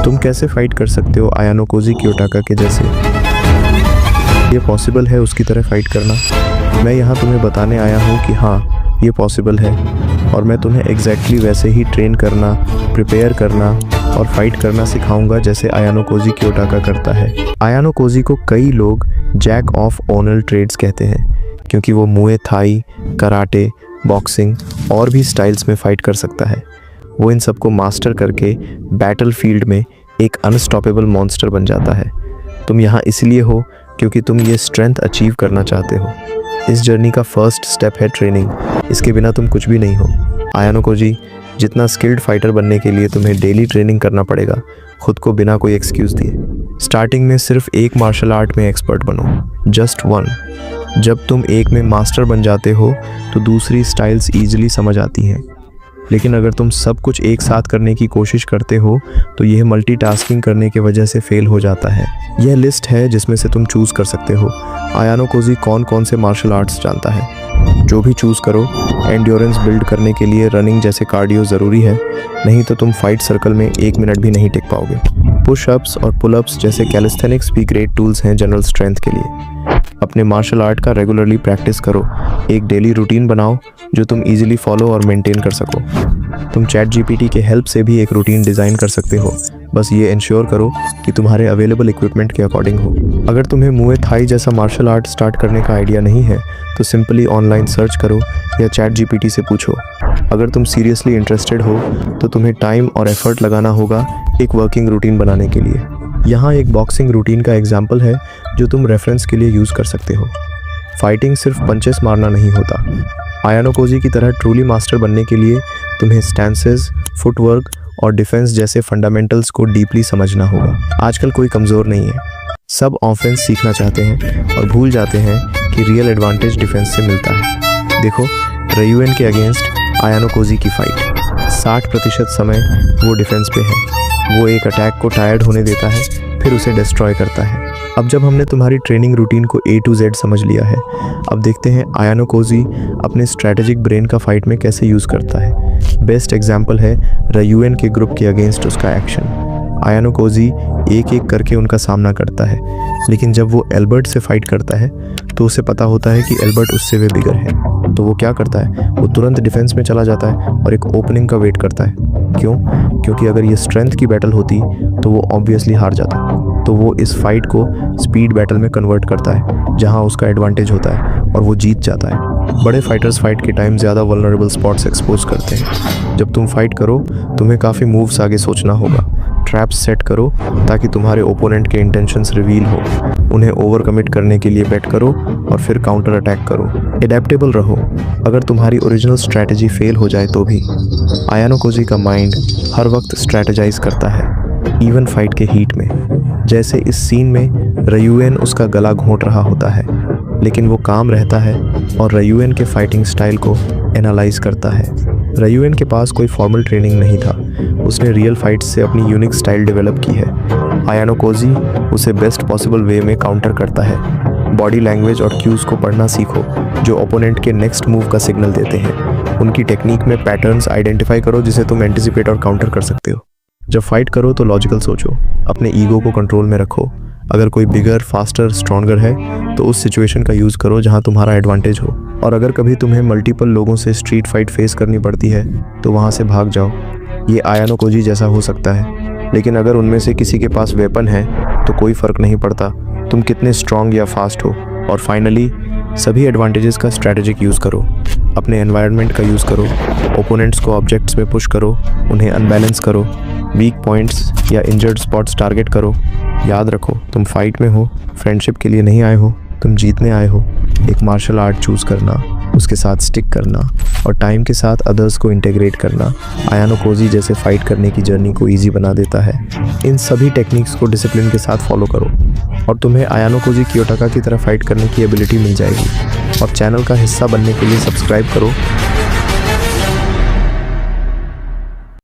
तुम कैसे फाइट कर सकते हो आयानो कोजी कियोटाका के जैसे। ये पॉसिबल है उसकी तरह फाइट करना। मैं यहाँ तुम्हें बताने आया हूँ कि हाँ ये पॉसिबल है, और मैं तुम्हें एग्जैक्टली वैसे ही ट्रेन करना, प्रिपेयर करना और फाइट करना सिखाऊंगा जैसे आयानो कोजी कियोटाका करता है। आयानो कोजी को कई लोग जैक ऑफ ऑल ट्रेड्स कहते हैं क्योंकि वो मुए थाई, कराटे, बॉक्सिंग और भी स्टाइल्स में फाइट कर सकता है। वो इन सबको मास्टर करके बैटल फील्ड में एक अनस्टॉपेबल मॉन्स्टर बन जाता है। तुम यहाँ इसलिए हो क्योंकि तुम ये स्ट्रेंथ अचीव करना चाहते हो। इस जर्नी का फर्स्ट स्टेप है ट्रेनिंग। इसके बिना तुम कुछ भी नहीं हो। आयानो कोजी, जितना स्किल्ड फाइटर बनने के लिए तुम्हें डेली ट्रेनिंग करना पड़ेगा, खुद को बिना कोई एक्सक्यूज़ दिए। स्टार्टिंग में सिर्फ एक मार्शल आर्ट में एक्सपर्ट बनो, जस्ट वन। जब तुम एक में मास्टर बन जाते हो तो दूसरी स्टाइल्स ईजिली समझ आती हैं। लेकिन अगर तुम सब कुछ एक साथ करने की कोशिश करते हो तो यह मल्टीटास्किंग करने की वजह से फेल हो जाता है। यह लिस्ट है जिसमें से तुम चूज़ कर सकते हो। आयानो कोजी कौन कौन से मार्शल आर्ट्स जानता है। जो भी चूज़ करो, एंड्योरेंस बिल्ड करने के लिए रनिंग जैसे कार्डियो ज़रूरी है, नहीं तो तुम फाइट सर्कल में 1 मिनट भी नहीं टिक पाओगे। पुशअप्स और पुलअप्स जैसे कैलिस्थेनिक्स भी ग्रेट टूल्स हैं जनरल स्ट्रेंथ के लिए। अपने मार्शल आर्ट का रेगुलरली प्रैक्टिस करो। एक डेली रूटीन बनाओ जो तुम इजीली फॉलो और मेंटेन कर सको। तुम चैट जीपीटी के हेल्प से भी एक रूटीन डिज़ाइन कर सकते हो। बस ये इंश्योर करो कि तुम्हारे अवेलेबल इक्विपमेंट के अकॉर्डिंग हो। अगर तुम्हें मुए थाई जैसा मार्शल आर्ट स्टार्ट करने का आइडिया नहीं है तो सिंपली ऑनलाइन सर्च करो या चैट जीपीटी से पूछो। अगर तुम सीरियसली इंटरेस्टेड हो तो तुम्हें टाइम और एफर्ट लगाना होगा एक वर्किंग रूटीन बनाने के लिए। यहाँ एक बॉक्सिंग रूटीन का एग्जाम्पल है जो तुम रेफरेंस के लिए यूज़ कर सकते हो। फाइटिंग सिर्फ पंचेस मारना नहीं होता। आयानो कोजी की तरह ट्रूली मास्टर बनने के लिए तुम्हें स्टैंसेस, फुटवर्क और डिफेंस जैसे फंडामेंटल्स को डीपली समझना होगा। आजकल कोई कमज़ोर नहीं है, सब ऑफेंस सीखना चाहते हैं और भूल जाते हैं कि रियल एडवांटेज डिफेंस से मिलता है। देखो, रयुएन के अगेंस्ट आयानो कोजी की फाइट, 60% समय वो डिफेंस पे है। वो एक अटैक को टायर्ड होने देता है, फिर उसे डिस्ट्रॉय करता है। अब जब हमने तुम्हारी ट्रेनिंग रूटीन को A to Z समझ लिया है, अब देखते हैं आयानो कोजी अपने स्ट्रैटेजिक ब्रेन का फाइट में कैसे यूज़ करता है। बेस्ट एग्जाम्पल है रयुएन के ग्रुप के अगेंस्ट उसका एक्शन। आयानो कोजी एक एक करके उनका सामना करता है, लेकिन जब वो एल्बर्ट से फाइट करता है तो उसे पता होता है कि एल्बर्ट उससे वे बिगर है। तो वो क्या करता है, वो तुरंत डिफेंस में चला जाता है और एक ओपनिंग का वेट करता है। क्यों? क्योंकि अगर ये स्ट्रेंथ की बैटल होती तो वो ऑब्वियसली हार जाता। तो वो इस फाइट को स्पीड बैटल में कन्वर्ट करता है जहां उसका एडवांटेज होता है और वो जीत जाता है। बड़े फाइटर्स फाइट के टाइम ज़्यादा वल्नरेबल स्पॉट्स एक्सपोज करते हैं। जब तुम फाइट करो तुम्हें काफ़ी मूव्स आगे सोचना होगा। ट्रैप्स सेट करो ताकि तुम्हारे ओपोनेंट के इंटेंशंस रिवील हो। उन्हें ओवर कमिट करने के लिए बेट करो और फिर काउंटर अटैक करो। एडेप्टेबल रहो अगर तुम्हारी ओरिजिनल स्ट्रैटेजी फेल हो जाए तो भी। आयानो कोजी का माइंड हर वक्त स्ट्रैटेजाइज करता है, इवन फाइट के हीट में। जैसे इस सीन में रयुएन उसका गला घोंट रहा होता है, लेकिन वो काम रहता है और रयुएन के फाइटिंग स्टाइल को एनालाइज करता है। रयुएन के पास कोई फॉर्मल ट्रेनिंग नहीं था, उसने रियल फाइट्स से अपनी यूनिक स्टाइल डेवलप की है। आयानो कोजी उसे बेस्ट पॉसिबल वे में काउंटर करता है। बॉडी लैंग्वेज और क्यूज़ को पढ़ना सीखो जो ओपोनेंट के नेक्स्ट मूव का सिग्नल देते हैं। उनकी टेक्निक में पैटर्न्स आइडेंटिफाई करो जिसे तुम एंटिसिपेट और काउंटर कर सकते हो। जब फाइट करो तो लॉजिकल सोचो, अपने ईगो को कंट्रोल में रखो। अगर कोई बिगर, फास्टर, स्ट्रॉन्गर है तो उस सिचुएशन का यूज़ करो जहां तुम्हारा एडवांटेज हो। और अगर कभी तुम्हें मल्टीपल लोगों से स्ट्रीट फाइट फेस करनी पड़ती है तो वहां से भाग जाओ। ये आयानो कोजी जैसा हो सकता है, लेकिन अगर उनमें से किसी के पास वेपन है तो कोई फ़र्क नहीं पड़ता तुम कितने स्ट्रॉन्ग या फास्ट हो। और फाइनली सभी एडवांटेजेस का स्ट्रैटेजिक यूज़ करो। अपने एनवायरनमेंट का यूज़ करो, ओपोनेंट्स को ऑब्जेक्ट्स में पुश करो, उन्हें अनबैलेंस करो, वीक पॉइंट्स या इंजर्ड स्पॉट्स टारगेट करो। याद रखो, तुम फाइट में हो, फ्रेंडशिप के लिए नहीं आए हो, तुम जीतने आए हो। एक मार्शल आर्ट चूज़ करना, उसके साथ स्टिक करना और टाइम के साथ अदर्स को इंटीग्रेट करना आयानो कोजी जैसे फाइट करने की जर्नी को ईजी बना देता है। इन सभी टेक्निक्स को डिसिप्लिन के साथ फॉलो करो और तुम्हें आयानो कोजी कियोटाका की तरह फाइट करने की एबिलिटी मिल जाएगी। और चैनल का हिस्सा बनने के लिए सब्सक्राइब करो